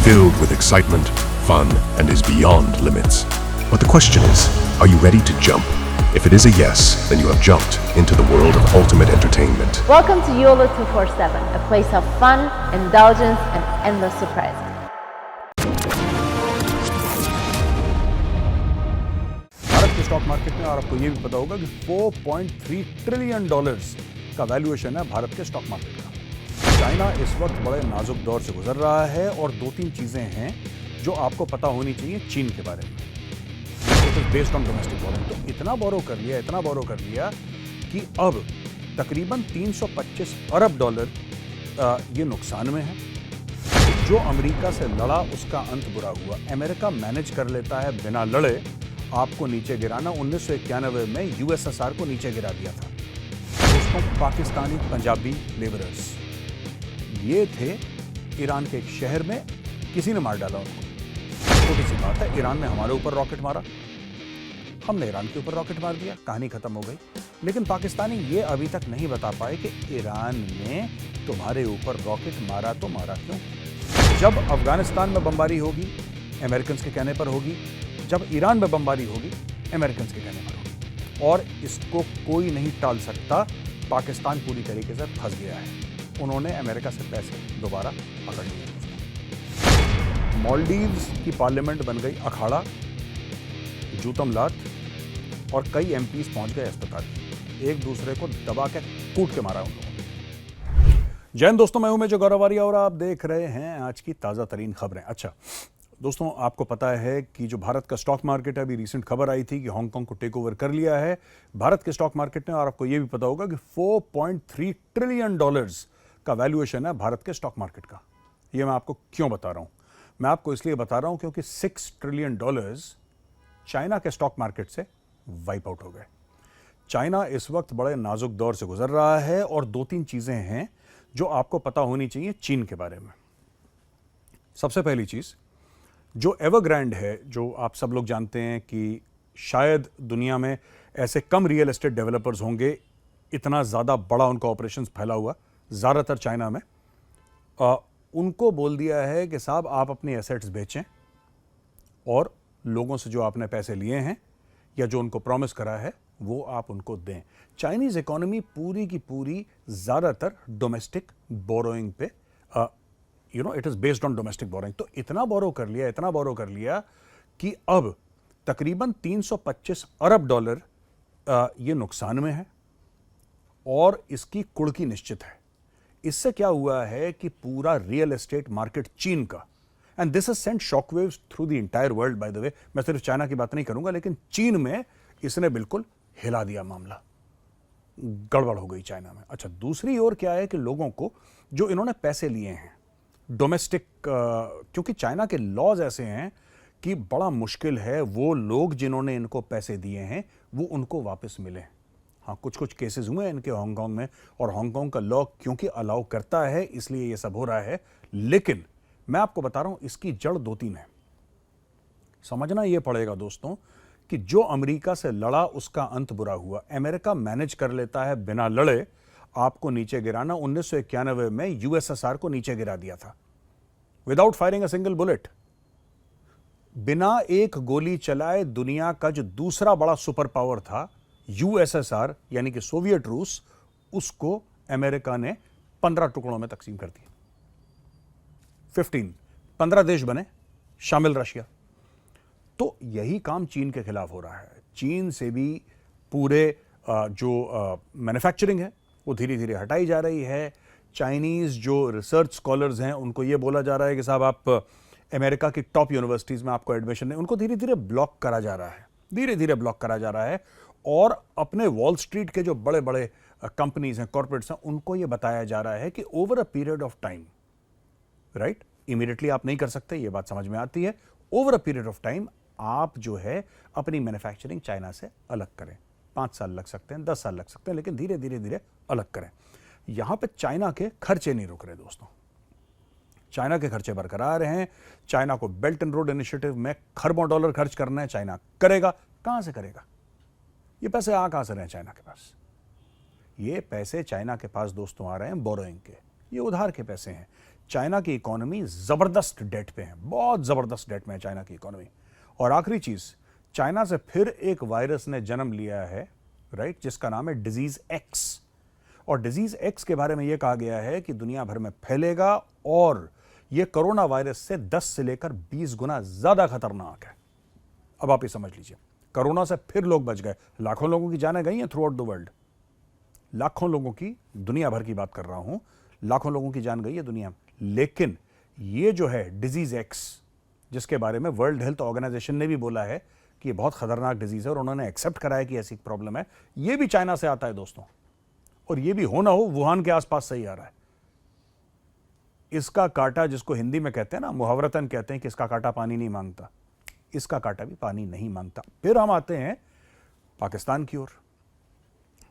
filled with excitement, fun, and is beyond limits. But the question is, are you ready to jump? If it is a yes, then you have jumped into the world of ultimate entertainment. Welcome to YOLO 247, a place of fun, indulgence, and endless surprises. Bharat के stock market में, और आपको ये भी पता होगा कि $4.3 trillion का वैल्यूएशन है भारत के स्टॉक मार्केट का। चाइना इस वक्त बड़े नाजुक दौर से गुजर रहा है और दो तीन चीजें हैं जो आपको पता होनी चाहिए चीन के बारे में। बेस्ड ऑन डोमेस्टिक बोरोइंग, तो इतना बोरो कर लिया कि अब तकरीबन $325 अरब ये नुकसान में है। जो अमेरिका से लड़ा उसका अंत बुरा हुआ। अमेरिका मैनेज कर लेता है बिना लड़े आपको नीचे गिराना। 1991 में यूएसएसआर को नीचे गिरा दिया था। दोस्तों, पाकिस्तानी पंजाबी लेबरर्स ये थे ईरान के एक शहर में, किसी ने मार डाला उनको। छोटी सी बात है, ईरान ने हमारे ऊपर रॉकेट मारा, हमने ईरान के ऊपर रॉकेट मार दिया, कहानी खत्म हो गई। लेकिन पाकिस्तानी ये अभी तक नहीं बता पाए कि ईरान ने तुम्हारे ऊपर रॉकेट मारा तो मारा क्यों। जब अफगानिस्तान में बमबारी होगी अमेरिकन के कहने पर होगी, जब ईरान में बमबारी होगी अमेरिकन के कहने पर होगी, और इसको कोई नहीं टाल सकता। पाकिस्तान पूरी तरीके से फंस गया है। उन्होंने अमेरिका से पैसे दोबारा पकड़ लिए। मालदीव्स की पार्लियामेंट बन गई अखाड़ा, जूतम लात, और कई एमपीज पहुंच गए अस्पताल। एक दूसरे को दबा के कूट के मारा उन लोगों ने। जय हिंद दोस्तों, मैं हूं मेजर गौरव आर्या और आप देख रहे हैं आज की ताज़ा तरीन खबरें। अच्छा दोस्तों, आपको पता है कि जो भारत का स्टॉक मार्केट है, अभी रिसेंट खबर आई थी कि हांगकांग को टेक ओवर कर लिया है भारत के स्टॉक मार्केट ने। और आपको यह भी पता होगा कि $4.3 ट्रिलियन का वैल्यूएशन है भारत के स्टॉक मार्केट का। यह मैं आपको क्यों बता रहा हूं? मैं आपको इसलिए बता रहा हूं क्योंकि $6 ट्रिलियन चाइना के स्टॉक मार्केट से वाइप आउट हो गए। चाइना इस वक्त बड़े नाजुक दौर से गुजर रहा है और दो तीन चीजें हैं जो आपको पता होनी चाहिए चीन के बारे में। सबसे पहली चीज, जो एवरग्रैंड है, जो आप सब लोग जानते हैं कि शायद दुनिया में ऐसे कम रियल एस्टेट डेवलपर्स होंगे, इतना ज्यादा बड़ा उनका ऑपरेशंस फैला हुआ, ज्यादातर चाइना में। उनको बोल दिया है कि साहब आप अपनी एसेट्स बेचें और लोगों से जो आपने पैसे लिए हैं या जो उनको प्रॉमिस करा है वो आप उनको दें। चाइनीज इकोनॉमी पूरी की पूरी ज्यादातर डोमेस्टिक बोरोइंग पे, it is based on domestic borrowing. तो इतना बोरो कर लिया कि अब तकरीबन $325 अरब ये नुकसान में है और इसकी कुड़की निश्चित है। इससे क्या हुआ है कि पूरा रियल एस्टेट मार्केट चीन का, and this has sent shockwaves through the entire world, by the way. मैं सिर्फ चाइना की बात नहीं करूंगा, लेकिन चीन में इसने बिल्कुल हिला दिया मामला। गड़बड़ हो गई चाइना में। अच्छा, दूसरी ओर क्या है कि लोगों को जो इन्होंने पैसे लिए हैं डोमेस्टिक, क्योंकि चाइना के लॉज ऐसे हैं कि बड़ा मुश्किल है वो लोग जिन्होंने इनको पैसे दिए हैं वो उनको वापस मिले। हाँ, कुछ केसेस हुए हैं इनके हांगकांग में, और हांगकांग का लॉ क्योंकि अलाउ करता है इसलिए ये सब हो रहा है। लेकिन मैं आपको बता रहा हूं इसकी जड़ दो तीन है। समझना यह पड़ेगा दोस्तों कि जो अमेरिका से लड़ा उसका अंत बुरा हुआ। अमेरिका मैनेज कर लेता है बिना लड़े आपको नीचे गिराना। 1991 में यूएसएसआर को नीचे गिरा दिया था without firing a single bullet. बिना एक गोली चलाए दुनिया का जो दूसरा बड़ा सुपर पावर था यूएसएसआर, यानी कि सोवियत रूस, उसको अमेरिका ने 15 टुकड़ों में तकसीम कर दिया। 15 देश बने, शामिल रशिया। तो यही काम चीन के खिलाफ हो रहा है। चीन से भी पूरे जो मैन्युफैक्चरिंग है वो धीरे धीरे हटाई जा रही है। चाइनीज जो रिसर्च स्कॉलर्स हैं उनको ये बोला जा रहा है कि साहब आप अमेरिका की टॉप यूनिवर्सिटीज में आपको एडमिशन है, उनको धीरे धीरे ब्लॉक करा जा रहा है। और अपने वॉल स्ट्रीट के जो बड़े बड़े कंपनीज हैं, कॉर्पोरेट्स हैं, उनको ये बताया जा रहा है कि over a period of time, right, immediately आप नहीं कर सकते, ये बात समझ में आती है। Over a period of time आप जो है अपनी मैन्युफैक्चरिंग चाइना से अलग करें। 5 साल लग सकते हैं, 10 साल लग सकते हैं, लेकिन धीरे धीरे अलग करें। यहां पे चाइना के खर्चे नहीं रुक रहे दोस्तों। चाइना के खर्चे बरकरार हैं। चाइना को बेल्ट एंड रोड इनिशिएटिव में खरबों डॉलर खर्च करना है, चाइना करेगा। कहां से करेगा? ये पैसे आ कहां से रहे हैं चाइना के पास? ये पैसे चाइना के पास दोस्तों आ रहे हैं बोरोइंग के, ये उधार के पैसे हैं। चाइना की इकोनॉमी जबरदस्त डेट पे है, बहुत जबरदस्त डेट में है चाइना की इकोनॉमी। और आखिरी चीज, चाइना से फिर एक वायरस ने जन्म लिया है, राइट, जिसका नाम है डिजीज एक्स। और डिजीज एक्स के बारे में यह कहा गया है कि दुनिया भर में फैलेगा और यह कोरोना वायरस से 10 से लेकर 20 गुना ज्यादा खतरनाक है। अब आप ये समझ लीजिए, कोरोना से फिर लोग बच गए, लाखों लोगों की जानें गई हैं थ्रू आउट द वर्ल्ड, लाखों लोगों की, दुनिया भर की बात कर रहा हूं, लाखों लोगों की जान गई है दुनिया में। लेकिन ये जो है डिजीज एक्स, जिसके बारे में वर्ल्ड हेल्थ ऑर्गेनाइजेशन ने भी बोला है कि ये बहुत खतरनाक डिजीज है और उन्होंने एक्सेप्ट करा है कि ऐसी प्रॉब्लम है, ये भी चाइना से आता है दोस्तों। और ये भी हो ना हो वुहान के आसपास से ही आ रहा है। इसका कांटा, जिसको हिंदी में कहते हैं ना, मुहावरतन कहते हैं कि इसका कांटा पानी नहीं मांगता, इसका कांटा भी पानी नहीं मांगता। फिर हम आते हैं पाकिस्तान की ओर।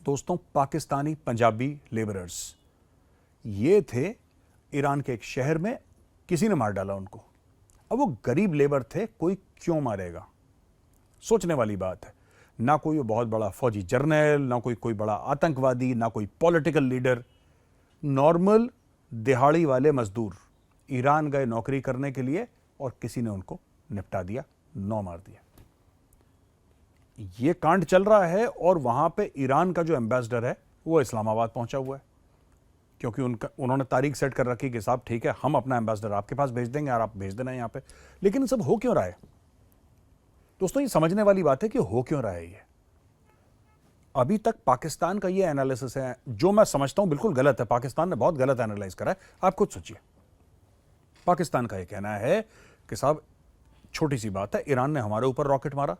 दोस्तों, पाकिस्तानी पंजाबी लेबरर्स, ये थे ईरान के एक शहर में, किसी ने मार डाला उनको। अब वो गरीब लेबर थे, कोई क्यों मारेगा? सोचने वाली बात है। ना कोई बहुत बड़ा फौजी जर्नल, ना कोई बड़ा आतंकवादी, ना कोई पॉलिटिकल लीडर, नॉर्मल दिहाड़ी वाले मजदूर ईरान गए नौकरी करने के लिए और किसी ने उनको निपटा दिया, नौ मार दिया। ये कांड चल रहा है और वहां पे ईरान का जो एम्बेसडर है वो इस्लामाबाद पहुंचा हुआ है, क्योंकि उन्होंने तारीख सेट कर रखी कि साहब ठीक है, हम अपना एम्बेसडर आपके पास भेज देंगे और आप भेज देना यहां पे। लेकिन सब हो क्यों रहा है दोस्तों? ये समझने वाली बात है कि हो क्यों रहा है ये। अभी तक पाकिस्तान का ये एनालिसिस है, जो मैं समझता हूं बिल्कुल गलत है, पाकिस्तान ने बहुत गलत एनालाइज करा है। आप खुद सोचिए, पाकिस्तान का ये कहना है कि साहब छोटी सी बात है, ईरान ने हमारे ऊपर रॉकेट मारा,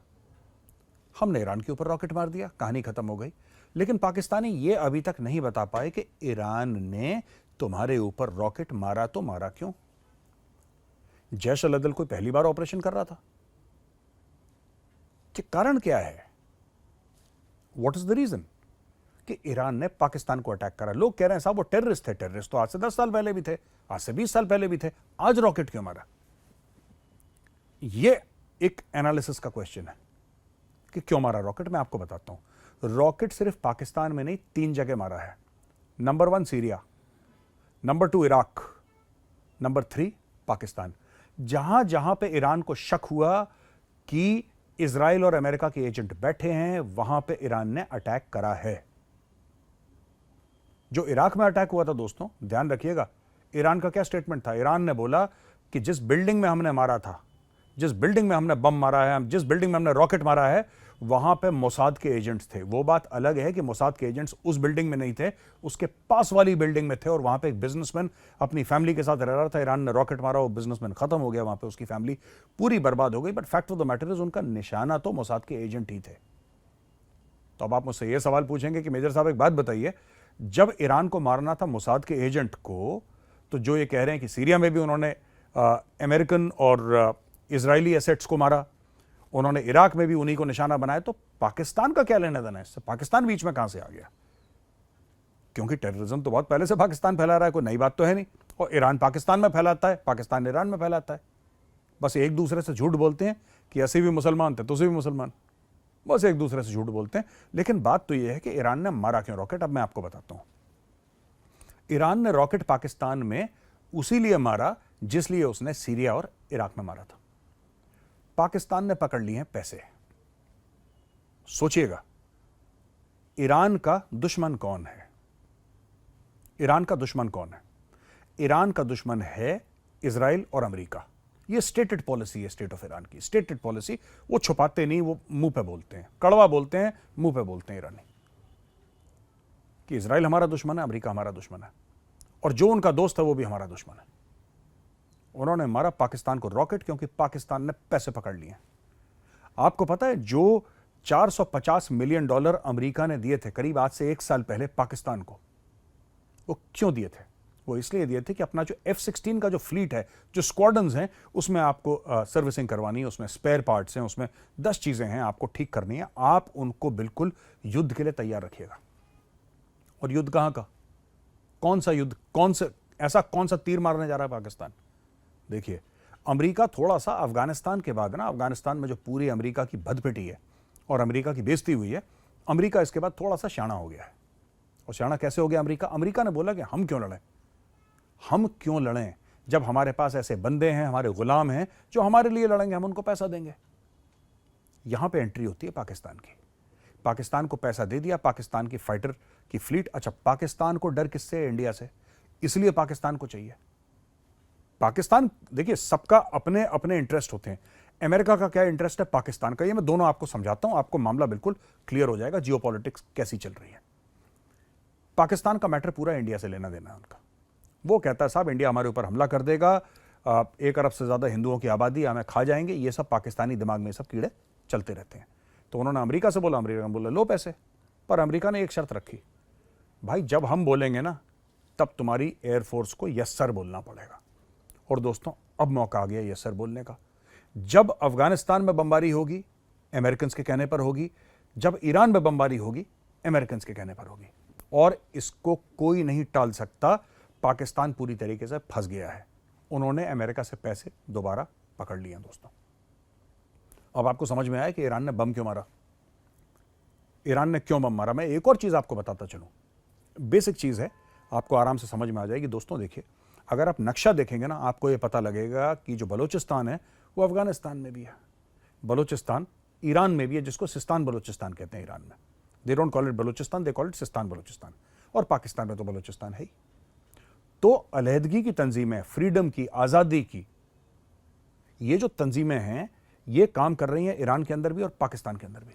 हमने ईरान के ऊपर रॉकेट मार दिया, कहानी खत्म हो गई। लेकिन पाकिस्तानी ये अभी तक नहीं बता पाए कि ईरान ने तुम्हारे ऊपर रॉकेट मारा तो मारा क्यों? जैश अल अदल कोई पहली बार ऑपरेशन कर रहा था? कि कारण क्या है? व्हाट इज द रीजन कि ईरान ने पाकिस्तान को अटैक करा? लोग कह रहे हैं साहब वो टेररिस्ट थे। टेररिस्ट तो आज से 10 साल पहले भी थे, आज से 20 साल पहले भी थे, आज रॉकेट क्यों मारा? ये एक एनालिसिस का क्वेश्चन है कि क्यों मारा रॉकेट। मैं आपको बताता हूं। रॉकेट सिर्फ पाकिस्तान में नहीं, 3 जगह मारा है। Number 1 Syria, number 2 Iraq, number 3 Pakistan. जहां जहां पे ईरान को शक हुआ कि इजराइल और अमेरिका के एजेंट बैठे हैं, वहां पे ईरान ने अटैक करा है। जो इराक में अटैक हुआ था दोस्तों, ध्यान रखिएगा, ईरान का क्या स्टेटमेंट था? ईरान ने बोला कि जिस बिल्डिंग में हमने मारा था, जिस बिल्डिंग में हमने बम मारा है, जिस बिल्डिंग में हमने रॉकेट मारा है, वहां पे मोसाद के एजेंट्स थे। वो बात अलग है कि मोसाद के एजेंट्स उस बिल्डिंग में नहीं थे, उसके पास वाली बिल्डिंग में थे, और वहां पे एक बिजनेसमैन अपनी फैमिली के साथ रह रहा था। ईरान ने रॉकेट मारा, वो बिजनेसमैन खत्म हो गया, वहां पे उसकी फैमिली पूरी बर्बाद हो गई। But fact of the matter is, उनका निशाना तो मोसाद के एजेंट ही थे। तो अब आप मुझसे ये सवाल पूछेंगे कि मेजर साहब एक बात बताइए, जब ईरान को मारना था मोसाद के एजेंट को, तो जो ये कह रहे हैं कि सीरिया में भी उन्होंने अमेरिकन और इजरायली एसेट्स को मारा, उन्होंने इराक में भी उन्हीं को निशाना बनाया, तो पाकिस्तान का क्या लेना देना है इससे? पाकिस्तान बीच में कहां से आ गया? क्योंकि टेररिज्म तो बहुत पहले से पाकिस्तान फैला रहा है, कोई नई बात तो है नहीं। और ईरान पाकिस्तान में फैलाता है, पाकिस्तान ईरान में फैलाता है। बस एक दूसरे से झूठ बोलते हैं कि ऐसे भी मुसलमान थे, तुझे भी मुसलमान, बस एक दूसरे से झूठ बोलते हैं। लेकिन बात तो यह है कि ईरान ने मारा क्यों रॉकेट? अब मैं आपको बताता हूं। ईरान ने रॉकेट पाकिस्तान में उसी लिए मारा जिस लिए उसने सीरिया और इराक में मारा था। पाकिस्तान ने पकड़ लिए हैं पैसे। सोचिएगा, ईरान का दुश्मन कौन है? ईरान का दुश्मन कौन है? ईरान का दुश्मन है इजराइल और अमेरिका। ये स्टेटेड पॉलिसी है स्टेट ऑफ ईरान की, स्टेटेड पॉलिसी। वो छुपाते नहीं, वो मुंह पे बोलते हैं, कड़वा बोलते हैं, मुंह पे बोलते हैं ईरानी, कि इजराइल हमारा दुश्मन है, अमेरिका हमारा दुश्मन है, और जो उनका दोस्त है वो भी हमारा दुश्मन है। उन्होंने मारा पाकिस्तान को रॉकेट क्योंकि पाकिस्तान ने पैसे पकड़ लिए। आपको पता है, जो $450 मिलियन अमेरिका ने दिए थे करीब आज से 1 साल पहले पाकिस्तान को, वो क्यों दिए थे? वो इसलिए दिए थे कि अपना जो F-16 का जो फ्लीट है, जो स्क्वाड्रन्स हैं, उसमें आपको सर्विसिंग करवानी है, उसमें स्पेयर पार्ट्स हैं, उसमें 10 चीजें हैं आपको ठीक करनी है। आप उनको बिल्कुल युद्ध के लिए तैयार रखिएगा। और युद्ध कहां का? कौन सा युद्ध? कौन सा तीर मारने जा रहा है पाकिस्तान? देखिए, अमेरिका थोड़ा सा अफगानिस्तान के बाद ना, अफगानिस्तान में जो पूरी अमेरिका की भदपिटी है और अमेरिका की बेइज्जती हुई है, अमेरिका इसके बाद थोड़ा सा शाना हो गया है। और शाना कैसे हो गया अमेरिका? अमेरिका ने बोला कि हम क्यों लड़ें, हम क्यों लड़ें जब हमारे पास ऐसे बंदे हैं, हमारे गुलाम हैं जो हमारे लिए लड़ेंगे, हम उनको पैसा देंगे। यहां पे एंट्री होती है पाकिस्तान की। पाकिस्तान को पैसा दे दिया, पाकिस्तान की फाइटर की फ्लीट। अच्छा, पाकिस्तान को डर किससे है? इंडिया से। इसलिए पाकिस्तान को चाहिए। पाकिस्तान, देखिए, सबका अपने अपने इंटरेस्ट होते हैं। अमेरिका का क्या इंटरेस्ट है, पाकिस्तान का, ये मैं दोनों आपको समझाता हूं, आपको मामला बिल्कुल क्लियर हो जाएगा जियोपॉलिटिक्स कैसी चल रही है। पाकिस्तान का मैटर पूरा इंडिया से लेना देना है उनका। वो कहता है साहब इंडिया हमारे ऊपर हमला कर देगा, 1 अरब से ज्यादा हिंदुओं की आबादी हमें खा जाएंगे। ये सब पाकिस्तानी दिमाग में सब कीड़े चलते रहते हैं। तो उन्होंने अमेरिका से बोला, अमेरिका ने बोला लो पैसे। पर अमेरिका ने एक शर्त रखी, भाई जब हम बोलेंगे ना तब तुम्हारी एयरफोर्स को यस सर बोलना पड़ेगा। और दोस्तों, अब मौका आ गया यस सर बोलने का। जब अफगानिस्तान में बमबारी होगी, अमेरिकन के कहने पर होगी। जब ईरान में बमबारी होगी, अमेरिकन के कहने पर होगी। और इसको कोई नहीं टाल सकता। पाकिस्तान पूरी तरीके से फंस गया है। उन्होंने अमेरिका से पैसे दोबारा पकड़ लिए दोस्तों। अब आपको समझ में आया कि ईरान ने बम क्यों मारा, ईरान ने क्यों बम मारा। मैं एक और चीज आपको बताता चलूं, बेसिक चीज है, आपको आराम से समझ में आ जाएगी। दोस्तों देखिए, अगर आप नक्शा देखेंगे ना, आपको यह पता लगेगा कि जो बलूचिस्तान है वो अफगानिस्तान में भी है, बलूचिस्तान ईरान में भी है, जिसको सिस्तान बलूचिस्तान कहते हैं ईरान में। They don't call it Balochistan, they call it Sistan Balochistan. और पाकिस्तान में तो बलूचिस्तान है ही। तो अलहदगी की तंजीमें, फ्रीडम की, आज़ादी की, ये जो तंजीमें हैं ये काम कर रही हैं ईरान के अंदर भी और पाकिस्तान के अंदर भी।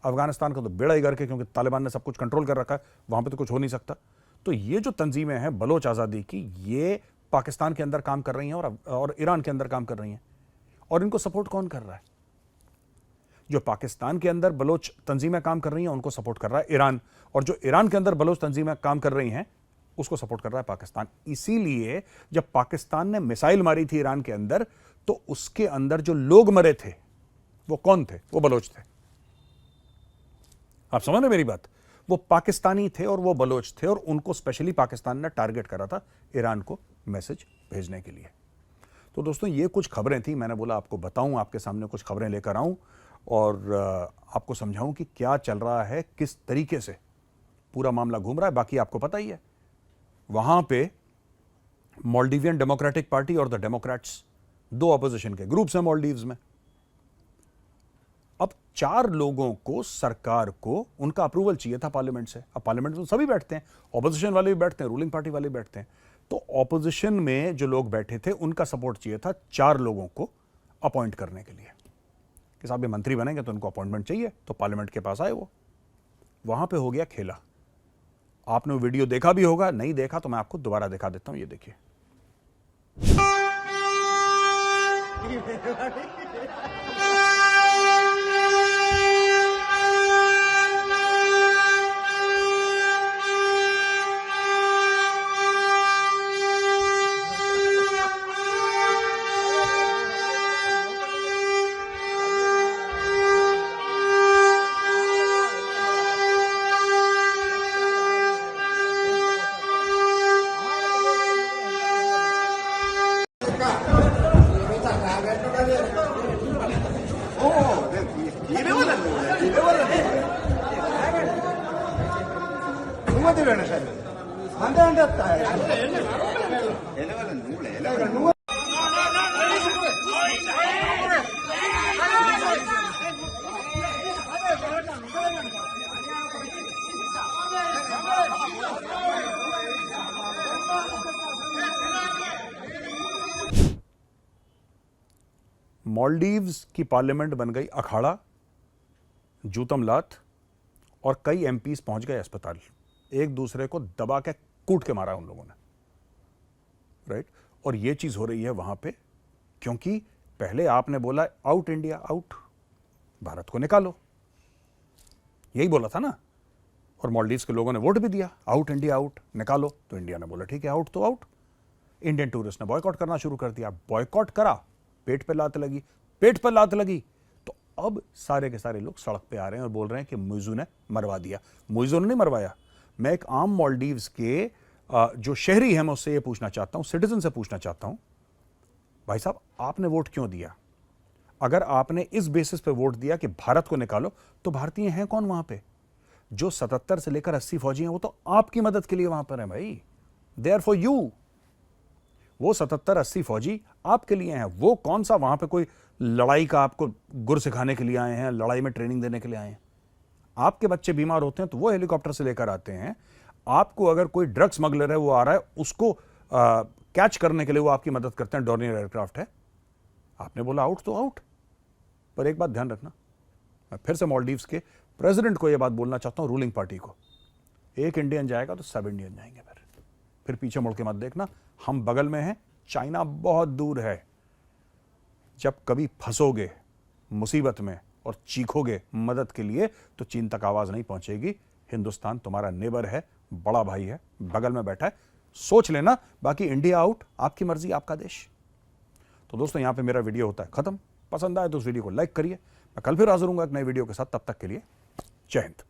अफगानिस्तान का तो बेड़ा ही गर्क है, क्योंकि तालिबान ने सब कुछ कंट्रोल कर रखा है, वहां पे तो कुछ हो नहीं सकता। तो ये जो तंजीमें हैं बलोच आज़ादी की, ये पाकिस्तान के अंदर काम कर रही हैं और ईरान के अंदर काम कर रही हैं। और इनको सपोर्ट कौन कर रहा है? जो पाकिस्तान के अंदर बलोच तंजीमें काम कर रही हैं उनको सपोर्ट कर रहा है ईरान, और जो ईरान के अंदर बलोच तंजीमें काम कर रही हैं उसको सपोर्ट कर रहा है पाकिस्तान। इसीलिए जब पाकिस्तान ने मिसाइल मारी थी ईरान के अंदर, तो उसके अंदर जो लोग मरे थे वो कौन थे? वो बलोच थे। आप समझ रहे मेरी बात? वो पाकिस्तानी थे और वो बलोच थे, और उनको स्पेशली पाकिस्तान ने टारगेट करा था ईरान को मैसेज भेजने के लिए। तो दोस्तों, ये कुछ खबरें थी, मैंने बोला आपको बताऊं, आपके सामने कुछ खबरें लेकर आऊं और आपको समझाऊं कि क्या चल रहा है, किस तरीके से पूरा मामला घूम रहा है। बाकी आपको पता ही है, वहां पे मालदीवियन डेमोक्रेटिक पार्टी और द डेमोक्रेट्स, 2 ऑपोजिशन के ग्रुप्स हैं मालदीव्स में। अब 4 लोगों को, सरकार को उनका अप्रूवल चाहिए था पार्लियामेंट से। अब पार्लियामेंट में सभी बैठते हैं, ऑपोजिशन वाले भी बैठते हैं, रूलिंग पार्टी वाले भी बैठते हैं। तो ऑपोजिशन में जो लोग बैठे थे उनका सपोर्ट चाहिए था 4 लोगों को अपॉइंट करने के लिए कि साहब ये मंत्री बनेंगे तो उनको अपॉइंटमेंट चाहिए। तो पार्लियामेंट के पास आए वो। वहां पे हो गया खेला। आपने वो वीडियो देखा भी होगा, नहीं देखा तो मैं आपको दोबारा दिखा देता हूं। ये देखिए। मालदीव्स की पार्लियामेंट बन गई अखाड़ा, जूतम लात, और कई एमपीज पहुंच गए अस्पताल। एक दूसरे को दबा के कूट के मारा उन लोगों ने, राइट। और ये चीज हो रही है वहां पे क्योंकि पहले आपने बोला आउट इंडिया आउट, भारत को निकालो, यही बोला था ना। और मालदीव्स के लोगों ने वोट भी दिया, आउट इंडिया आउट, निकालो। तो इंडिया ने बोला ठीक है आउट तो आउट। इंडियन टूरिस्ट ने बॉयकॉट करना शुरू कर दिया। बॉयकॉट करा, पेट पे लात लगी, पेट पर लात लगी। तो अब सारे के सारे लोग सड़क पे आ रहे हैं और बोल रहे हैं कि मुइज़ू ने मरवा दिया। मुइज़ू ने नहीं मरवाया। मैं एक आम मालदीव्स के जो शहरी है मैं उससे ये पूछना चाहता हूं, सिटीजन से पूछना चाहता हूं, भाई साहब आपने वोट क्यों दिया? अगर आपने इस बेसिस पे वोट दिया कि भारत को निकालो, तो भारतीय हैं कौन वहां पे? जो 77 से लेकर 80 फौजी हैं वो तो आपकी मदद के लिए वहां पर हैं भाई। They are for you. वो 77-80 फौजी आपके लिए हैं। वो कौन सा वहां पे कोई लड़ाई का आपको गुर सिखाने के लिए आए हैं, लड़ाई में ट्रेनिंग देने के लिए आए हैं। आपके बच्चे बीमार होते हैं तो वो हेलीकॉप्टर से लेकर आते हैं। आपको अगर कोई ड्रग स्मगलर है वो आ रहा है, उसको कैच करने के लिए वो आपकी मदद करते हैं। डॉर्नियर एयरक्राफ्ट है। आपने बोला आउट तो आउट। पर एक बात ध्यान रखना, मैं फिर से मालदीव्स के प्रेसिडेंट को यह बात बोलना चाहता हूं, रूलिंग पार्टी को, एक इंडियन जाएगा तो सब इंडियन जाएंगे। फिर पीछे मुड़ के मत देखना, हम बगल में हैं, चाइना बहुत दूर है। जब कभी फंसोगे मुसीबत में और चीखोगे मदद के लिए तो चीन तक आवाज नहीं पहुंचेगी। हिंदुस्तान तुम्हारा नेबर है, बड़ा भाई है, बगल में बैठा है। सोच लेना। बाकी इंडिया आउट, आपकी मर्जी, आपका देश। तो दोस्तों, यहां पे मेरा वीडियो होता है खत्म। पसंद आए तो उस वीडियो को लाइक करिए। मैं कल फिर हाजिर हूंगा एक नए वीडियो के साथ। तब तक के लिए जय हिंद।